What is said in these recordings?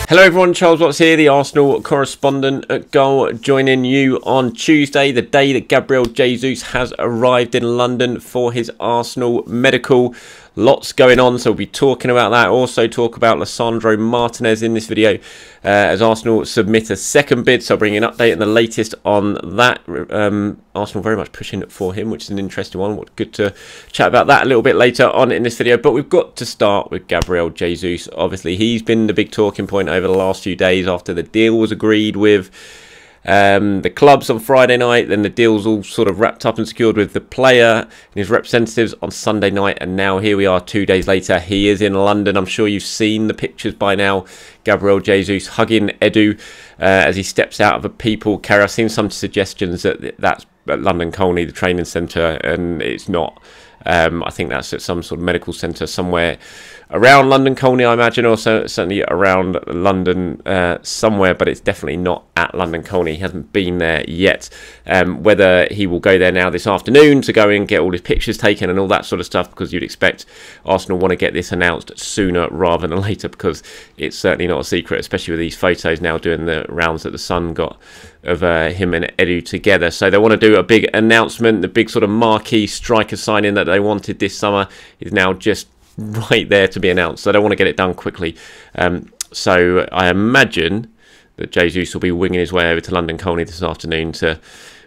Hello everyone, Charles Watts here, the Arsenal correspondent at Goal, joining you on Tuesday, the day that Gabriel Jesus has arrived in London for his Arsenal medical. Lots going on, so we'll be talking about that. Also talk about Lisandro Martinez in this video as Arsenal submit a second bid, so I'll bring you an update and the latest on that. Arsenal very much pushing for him, which is an interesting one. Good to chat about that a little bit later on in this video, but we've got to start with Gabriel Jesus. Obviously, he's been the big talking point over the last few days after the deal was agreed with the clubs on Friday night. Then the deal's all sort of wrapped up and secured with the player and his representatives on Sunday night, and now here we are 2 days later. He is in London. I'm sure you've seen the pictures by now. Gabriel Jesus hugging Edu as he steps out of a people carrier. I've seen some suggestions that that's at London Colney, the training centre, and it's not. I think that's at some sort of medical centre somewhere around London Colney, I imagine, or certainly around London somewhere, but it's definitely not at London Colney. He hasn't been there yet. Whether he will go there now this afternoon to go and get all his pictures taken and all that sort of stuff, because you'd expect Arsenal want to get this announced sooner rather than later, because it's certainly not a secret, especially with these photos now doing the rounds that the Sun got of him and Edu together. So they want to do a big announcement. The big sort of marquee striker signing that they wanted this summer is now just right there to be announced. So they want to get it done quickly. So I imagine that Jesus will be winging his way over to London Colney this afternoon to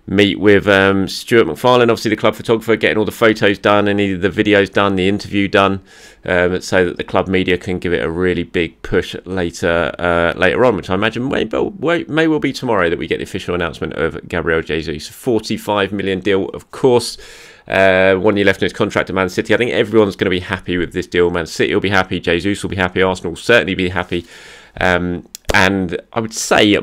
meet with Stuart McFarlane, obviously the club photographer, getting all the photos done and either the videos done, the interview done, so that the club media can give it a really big push later on, which I imagine may well be tomorrow that we get the official announcement of Gabriel Jesus. 45 million deal, of course. 1 year left in his contract at Man City. I think everyone's going to be happy with this deal. Man City will be happy, Jesus will be happy, Arsenal will certainly be happy. And I would say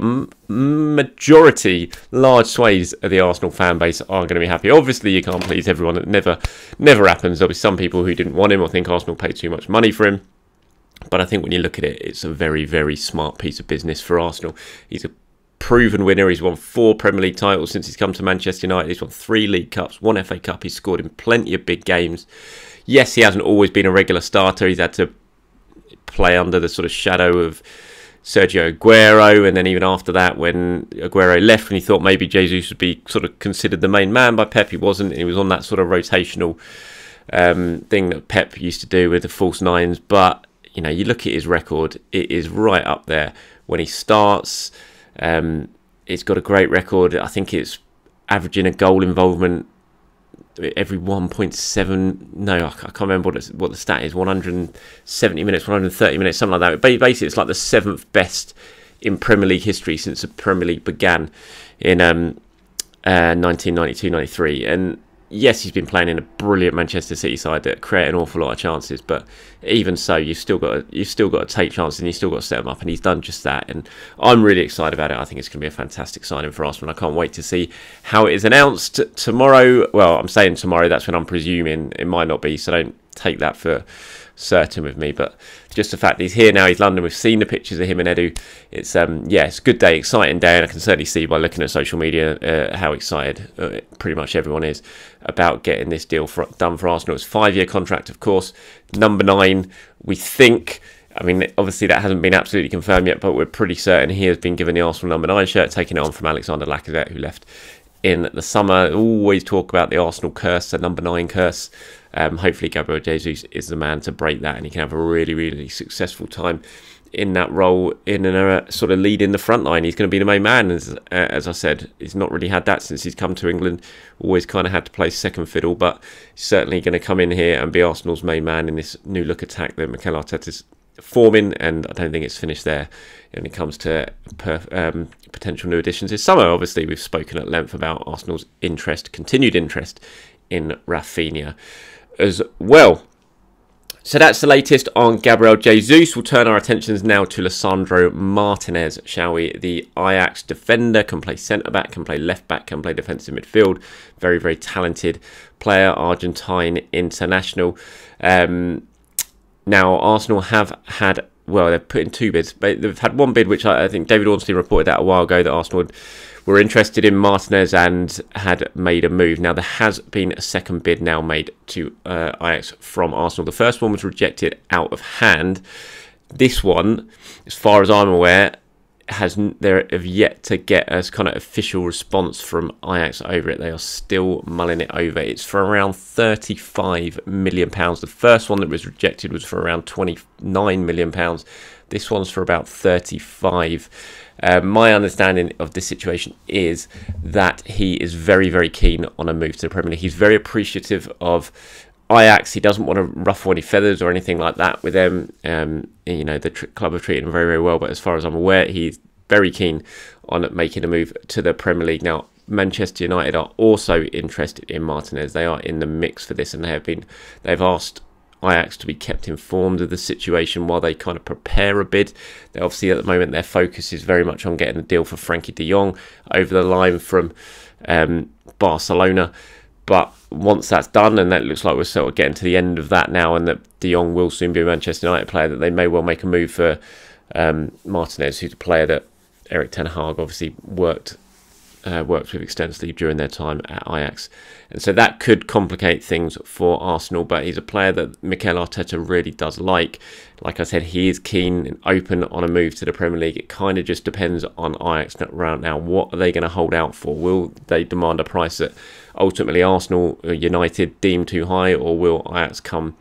majority, large swathes of the Arsenal fan base are going to be happy. Obviously, you can't please everyone. It never happens. There'll be some people who didn't want him or think Arsenal paid too much money for him. But I think when you look at it, it's a very, very smart piece of business for Arsenal. He's a proven winner. He's won 4 Premier League titles since he's come to Manchester United. He's won 3 League Cups, 1 FA Cup. He's scored in plenty of big games. Yes, he hasn't always been a regular starter. He's had to play under the sort of shadow of Sergio Aguero, and then even after that, when Aguero left, when he thought maybe Jesus would be sort of considered the main man by Pep, he wasn't. He was on that sort of rotational thing that Pep used to do with the false nines. But you know, you look at his record; it is right up there. When he starts, it's got a great record. I think it's averaging a goal involvement every 1.7. No, I can't remember what the stat is. 170 minutes, 130 minutes, something like that. But basically, it's like the 7th best in Premier League history since the Premier League began in 1992-93. And yes, he's been playing in a brilliant Manchester City side that create an awful lot of chances. But even so, you've still got to take chances, and you've still got to set them up. And he's done just that. And I'm really excited about it. I think it's going to be a fantastic signing for Arsenal. I can't wait to see how it is announced tomorrow. Well, I'm saying tomorrow. That's when I'm presuming. It might not be, so don't take that for certain with me, but just the fact that he's here now, he's London. We've seen the pictures of him and Edu. It's yeah, it's a good day, exciting day, and I can certainly see by looking at social media how excited pretty much everyone is about getting this deal done for Arsenal. It's a 5-year contract, of course. Number 9, we think. I mean, obviously that hasn't been absolutely confirmed yet, but we're pretty certain he has been given the Arsenal number 9 shirt, taking it on from Alexander Lacazette, who left in the summer. Always talk about the Arsenal curse, the number 9 curse. Hopefully Gabriel Jesus is the man to break that, and he can have a really, really successful time in that role, in a sort of lead in the front line. He's going to be the main man, as I said. He's not really had that since he's come to England. Always kind of had to play second fiddle, but he's certainly going to come in here and be Arsenal's main man in this new look attack that Mikel Arteta's forming, and I don't think it's finished there when it comes to potential new additions this summer. Obviously, we've spoken at length about Arsenal's continued interest in Rafinha as well. So that's the latest on Gabriel Jesus. We'll turn our attentions now to Lisandro Martinez, shall we? The Ajax defender, can play centre-back, can play left-back, can play defensive midfield. Very, very talented player, Argentine international. Now, Arsenal have had well, they've put in 2 bids. They've had 1 bid, which I think David Ornstein reported out a while ago, that Arsenal were interested in Martinez and had made a move. Now, there has been a 2nd bid now made to Ajax from Arsenal. The first one was rejected out of hand. This one, as far as I'm aware, they have yet to get a kind of official response from Ajax over it. They are still mulling it over. It's for around £35 million. The first one that was rejected was for around £29 million. This one's for about 35. My understanding of this situation is that he is very, very keen on a move to the Premier League. He's very appreciative of Ajax. He doesn't want to ruffle any feathers or anything like that with them. You know, the club have treated him very, very well, but as far as I'm aware, he's very keen on making a move to the Premier League. Now, Manchester United are also interested in Martinez. They are in the mix for this, and they've asked Ajax to be kept informed of the situation while they kind of prepare a bid. They obviously, at the moment, their focus is very much on getting a deal for Frankie de Jong over the line from Barcelona. But once that's done, and that looks like we're sort of getting to the end of that now, and that de Jong will soon be a Manchester United player, that they may well make a move for Martinez, who's a player that Erik ten Hag obviously worked with extensively during their time at Ajax. And so that could complicate things for Arsenal, but he's a player that Mikel Arteta really does like. Like I said, he is keen and open on a move to the Premier League. It kind of just depends on Ajax right now. What are they going to hold out for? Will they demand a price that ultimately Arsenal or United deem too high, or will Ajax come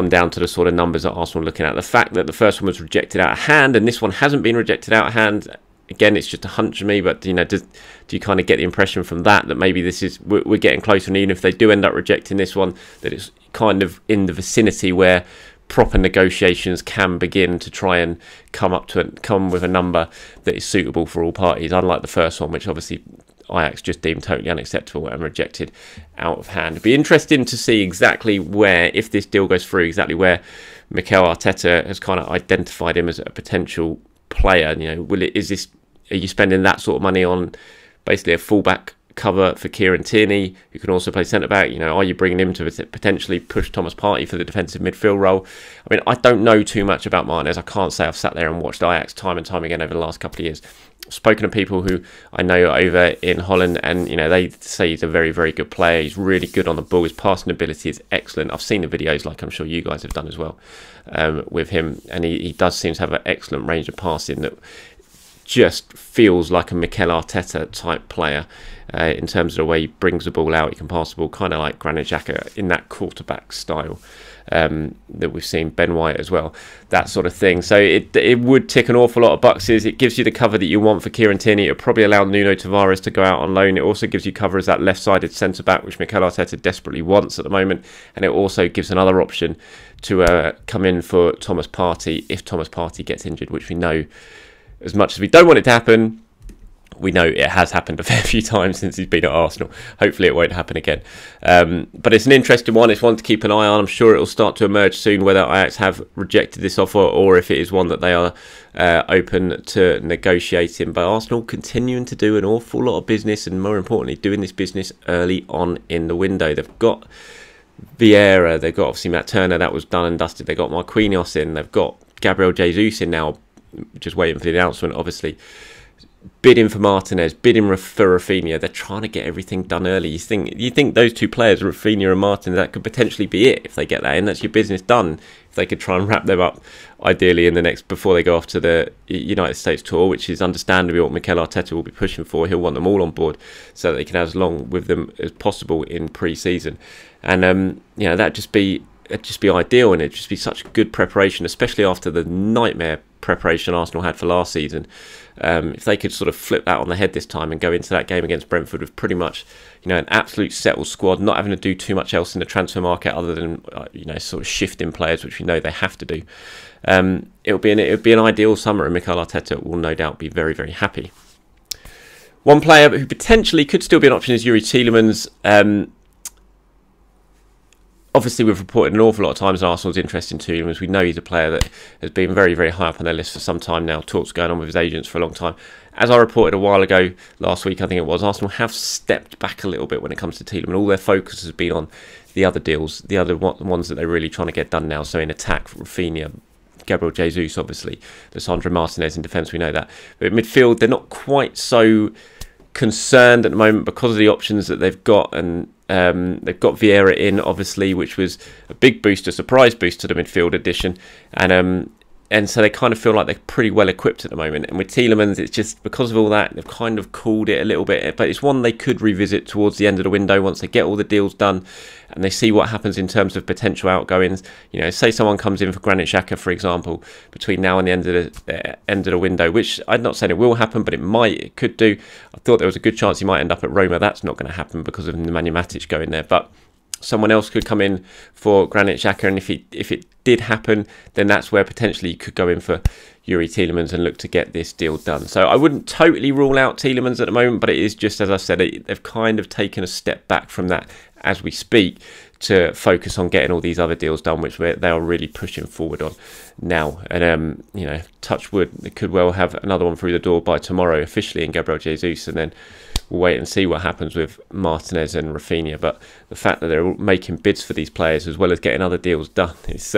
down to the sort of numbers that Arsenal are looking at? The fact that the first one was rejected out of hand and this one hasn't been rejected out of hand, again, it's just a hunch of me, but you know, do you kind of get the impression from that maybe this is we're getting closer, and even if they do end up rejecting this one, that it's kind of in the vicinity where proper negotiations can begin to try and come with a number that is suitable for all parties, unlike the first one, which obviously Ajax just deemed totally unacceptable and rejected out of hand. It'd be interesting to see exactly where, if this deal goes through, exactly where Mikel Arteta has kind of identified him as a potential player. You know, are you spending that sort of money on basically a fullback cover for Kieran Tierney, who can also play centre-back? You know, are you bringing him to potentially push Thomas Partey for the defensive midfield role? I mean, I don't know too much about Martinez. I can't say I've sat there and watched Ajax time and time again over the last couple of years. I've spoken to people who I know over in Holland, and you know, they say he's a very, very good player. He's really good on the ball. His passing ability is excellent. I've seen the videos, like I'm sure you guys have done as well, with him, and he does seem to have an excellent range of passing that just feels like a Mikel Arteta type player in terms of the way he brings the ball out. He can pass the ball kind of like Granit Xhaka in that quarterback style that we've seen, Ben White as well, that sort of thing. So it would tick an awful lot of boxes. It gives you the cover that you want for Kieran Tierney. It would probably allow Nuno Tavares to go out on loan. It also gives you cover as that left-sided centre-back, which Mikel Arteta desperately wants at the moment. And it also gives another option to come in for Thomas Partey if Thomas Partey gets injured, which we know, as much as we don't want it to happen, we know it has happened a fair few times since he's been at Arsenal. Hopefully it won't happen again. But it's an interesting one. It's one to keep an eye on. I'm sure it will start to emerge soon whether Ajax have rejected this offer or if it is one that they are open to negotiating. But Arsenal continuing to do an awful lot of business, and more importantly, doing this business early on in the window. They've got Vieira, they've got obviously Matt Turner, that was done and dusted. They've got Marquinhos in, they've got Gabriel Jesus in now, just waiting for the announcement, obviously. Bidding for Martinez, bidding for Rafinha. They're trying to get everything done early. You think those two players, Rafinha and Martinez, that could potentially be it if they get that in. That's your business done. If they could try and wrap them up, ideally in the next, before they go off to the United States tour, which is understandably what Mikel Arteta will be pushing for. He'll want them all on board so that they can have as long with them as possible in pre-season. And you know, it'd just be ideal, and it'd just be such good preparation, especially after the nightmare preparation Arsenal had for last season. If they could sort of flip that on the head this time and go into that game against Brentford with pretty much, you know, an absolute settled squad, not having to do too much else in the transfer market other than you know, sort of shifting players, which we know they have to do. It would be an ideal summer, and Mikel Arteta will no doubt be very, very happy. One player who potentially could still be an option is Youri Tielemans. Obviously, we've reported an awful lot of times Arsenal's interest in Tielemans. We know he's a player that has been very, very high up on their list for some time now. Talks going on with his agents for a long time. As I reported a while ago, last week I think it was, Arsenal have stepped back a little bit when it comes to Tielemans. All their focus has been on the other deals, the other ones that they're really trying to get done now. So in attack, Rafinha, Gabriel Jesus, obviously. Lisandro Martinez in defence, we know that. But in midfield, they're not quite so concerned at the moment because of the options that they've got, and they've got Vieira in, obviously, which was a big boost, a surprise boost to the midfield addition, and so they kind of feel like they're pretty well equipped at the moment. And with Tielemans, it's just because of all that, they've kind of cooled it a little bit. But it's one they could revisit towards the end of the window once they get all the deals done and they see what happens in terms of potential outgoings. You know, say someone comes in for Granit Xhaka, for example, between now and the end of the window, which I'm not saying it will happen, but it could do. I thought there was a good chance he might end up at Roma. That's not going to happen because of Nemanja Matic going there. But someone else could come in for Granit Xhaka, and if it did happen, then that's where potentially you could go in for Youri Tielemans and look to get this deal done. So I wouldn't totally rule out Tielemans at the moment, but it is just, as I said, they've kind of taken a step back from that as we speak to focus on getting all these other deals done, which they are really pushing forward on now. And you know, touch wood, they could well have another one through the door by tomorrow officially in Gabriel Jesus, and then we'll wait and see what happens with Martinez and Rafinha. But the fact that they're making bids for these players as well as getting other deals done, it's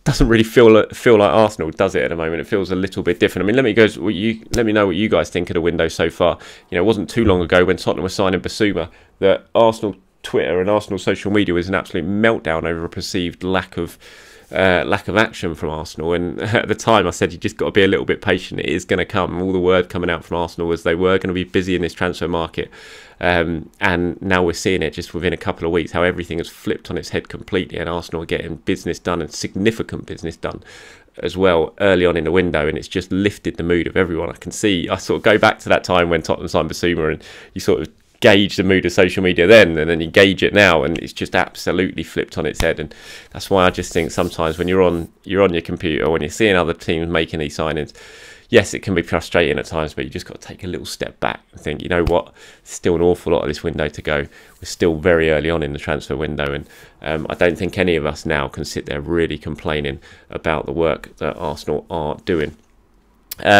doesn't really feel like Arsenal, does it, at the moment? It feels a little bit different. I mean, let me know what you guys think of the window so far. You know, it wasn't too long ago when Tottenham was signing Basuma that Arsenal Twitter and Arsenal social media was an absolute meltdown over a perceived lack of action from Arsenal, and at the time I said you just got to be a little bit patient. It is going to come. All the word coming out from Arsenal was they were going to be busy in this transfer market, and now we're seeing it just within a couple of weeks how everything has flipped on its head completely, and Arsenal are getting business done, and significant business done as well early on in the window, and it's just lifted the mood of everyone. I sort of go back to that time when Tottenham signed Basuma, and you sort of gauge the mood of social media then, and then you gauge it now, and it's just absolutely flipped on its head. And that's why I just think sometimes when you're on your computer, when you're seeing other teams making these signings, yes, it can be frustrating at times, but you just got to take a little step back and think, you know what, there's still an awful lot of this window to go. We're still very early on in the transfer window, and I don't think any of us now can sit there really complaining about the work that Arsenal are doing.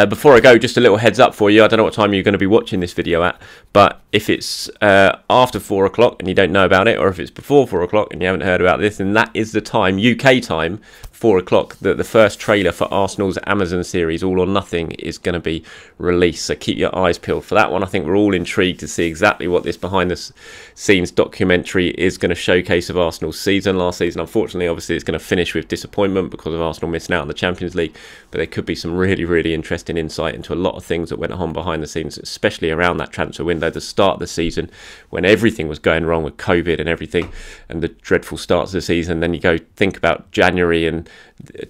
Before I go, just a little heads up for you. I don't know what time you're going to be watching this video at, but if it's after 4 o'clock and you don't know about it, or if it's before 4 o'clock and you haven't heard about this, then that is the time, UK time, 4 o'clock, that the first trailer for Arsenal's Amazon series, All or Nothing, is going to be released. So keep your eyes peeled for that one. I think we're all intrigued to see exactly what this behind-the-scenes documentary is going to showcase of Arsenal's season. Last season, unfortunately, obviously, it's going to finish with disappointment because of Arsenal missing out on the Champions League. But there could be some really, really interesting insight into a lot of things that went on behind the scenes, especially around that transfer window, the start of the season, when everything was going wrong with COVID and everything, and the dreadful starts of the season. Then you go think about January and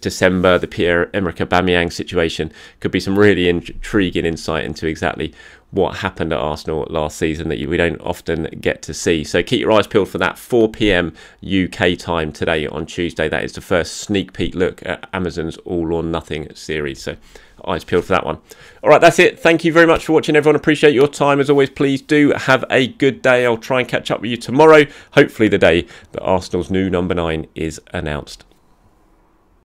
December, the Pierre-Emerick Aubameyang situation. Could be some really intriguing insight into exactly what happened at Arsenal last season that we don't often get to see. So keep your eyes peeled for that. 4 PM UK time today on Tuesday. That is the first sneak peek look at Amazon's All or Nothing series. So eyes peeled for that one. All right, that's it. Thank you very much for watching, everyone. Appreciate your time. As always, please do have a good day. I'll try and catch up with you tomorrow, hopefully the day that Arsenal's new number 9 is announced.